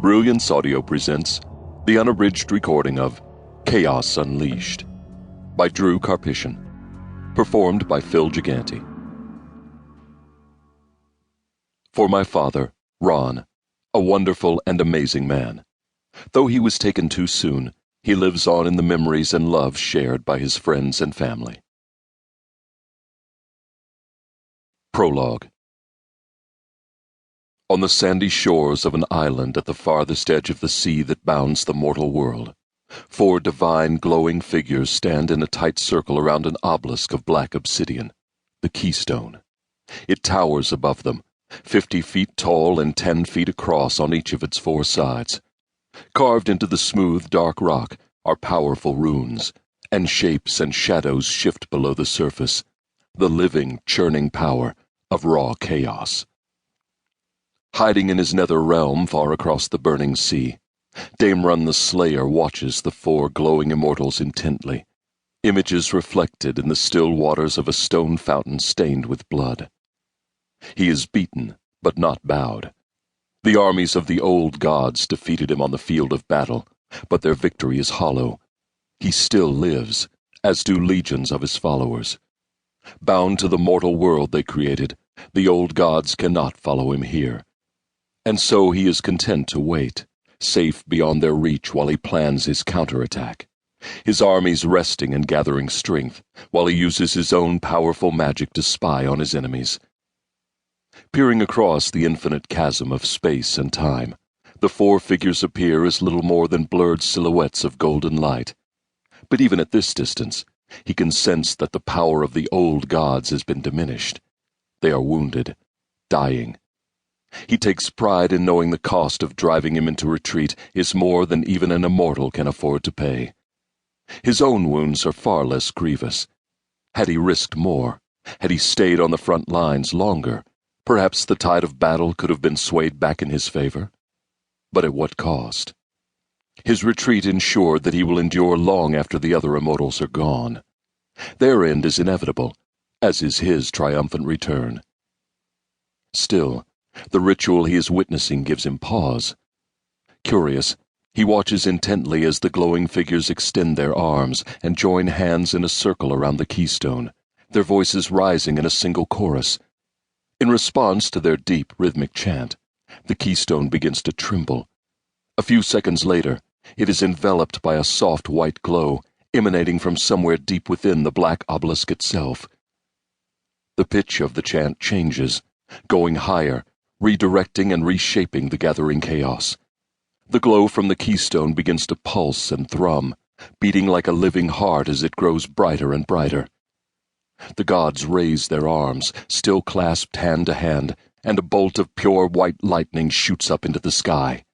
Brilliance Audio presents the unabridged recording of Chaos Unleashed by Drew Karpyshyn, performed by Phil Gigante. For my father, Ron, a wonderful and amazing man. Though he was taken too soon, he lives on in the memories and love shared by his friends and family. Prologue. On the sandy shores of an island at the farthest edge of the sea that bounds the mortal world, 4 divine glowing figures stand in a tight circle around an obelisk of black obsidian, the Keystone. It towers above them, 50 feet tall and 10 feet across on each of its 4 sides. Carved into the smooth, dark rock are powerful runes, and shapes and shadows shift below the surface, the living, churning power of raw chaos. Hiding in his nether realm far across the burning sea, Daemron the Slayer watches the 4 glowing immortals intently, images reflected in the still waters of a stone fountain stained with blood. He is beaten, but not bowed. The armies of the old gods defeated him on the field of battle, but their victory is hollow. He still lives, as do legions of his followers. Bound to the mortal world they created, the old gods cannot follow him here. And so he is content to wait, safe beyond their reach while he plans his counterattack, his armies resting and gathering strength, while he uses his own powerful magic to spy on his enemies. Peering across the infinite chasm of space and time, the 4 figures appear as little more than blurred silhouettes of golden light. But even at this distance, he can sense that the power of the old gods has been diminished. They are wounded, dying. He takes pride in knowing the cost of driving him into retreat is more than even an immortal can afford to pay. His own wounds are far less grievous. Had he risked more, had he stayed on the front lines longer, perhaps the tide of battle could have been swayed back in his favor. But at what cost? His retreat ensured that he will endure long after the other immortals are gone. Their end is inevitable, as is his triumphant return. Still, the ritual he is witnessing gives him pause. Curious, he watches intently as the glowing figures extend their arms and join hands in a circle around the keystone, their voices rising in a single chorus. In response to their deep, rhythmic chant, the keystone begins to tremble. A few seconds later, it is enveloped by a soft white glow emanating from somewhere deep within the black obelisk itself. The pitch of the chant changes, going higher, redirecting and reshaping the gathering chaos. The glow from the keystone begins to pulse and thrum, beating like a living heart as it grows brighter and brighter. The gods raise their arms, still clasped hand to hand, and a bolt of pure white lightning shoots up into the sky.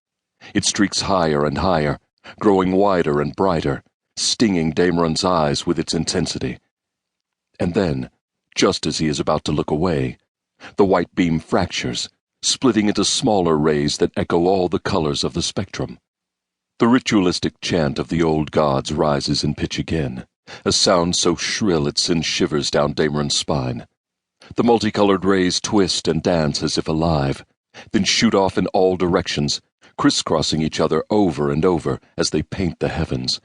It streaks higher and higher, growing wider and brighter, stinging Daemron's eyes with its intensity. And then, just as he is about to look away, the white beam fractures, splitting into smaller rays that echo all the colors of the spectrum. The ritualistic chant of the old gods rises in pitch again, a sound so shrill it sends shivers down Daemron's spine. The multicolored rays twist and dance as if alive, then shoot off in all directions, crisscrossing each other over and over as they paint the heavens.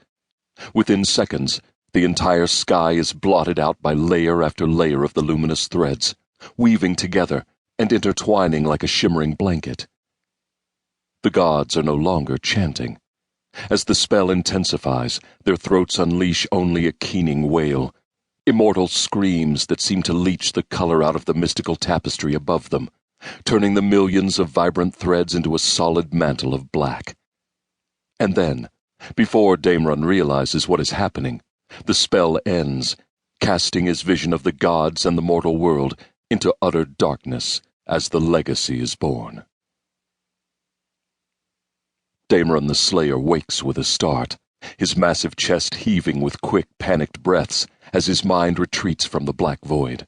Within seconds, the entire sky is blotted out by layer after layer of the luminous threads, weaving together and intertwining like a shimmering blanket. The gods are no longer chanting. As the spell intensifies, their throats unleash only a keening wail, immortal screams that seem to leach the color out of the mystical tapestry above them, turning the millions of vibrant threads into a solid mantle of black. And then, before Daemron realizes what is happening, the spell ends, casting his vision of the gods and the mortal world into utter darkness as the legacy is born. Daemron the Slayer wakes with a start, his massive chest heaving with quick, panicked breaths as his mind retreats from the black void.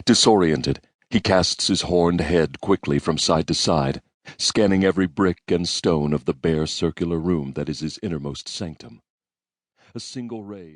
Disoriented, he casts his horned head quickly from side to side, scanning every brick and stone of the bare circular room that is his innermost sanctum. A single ray of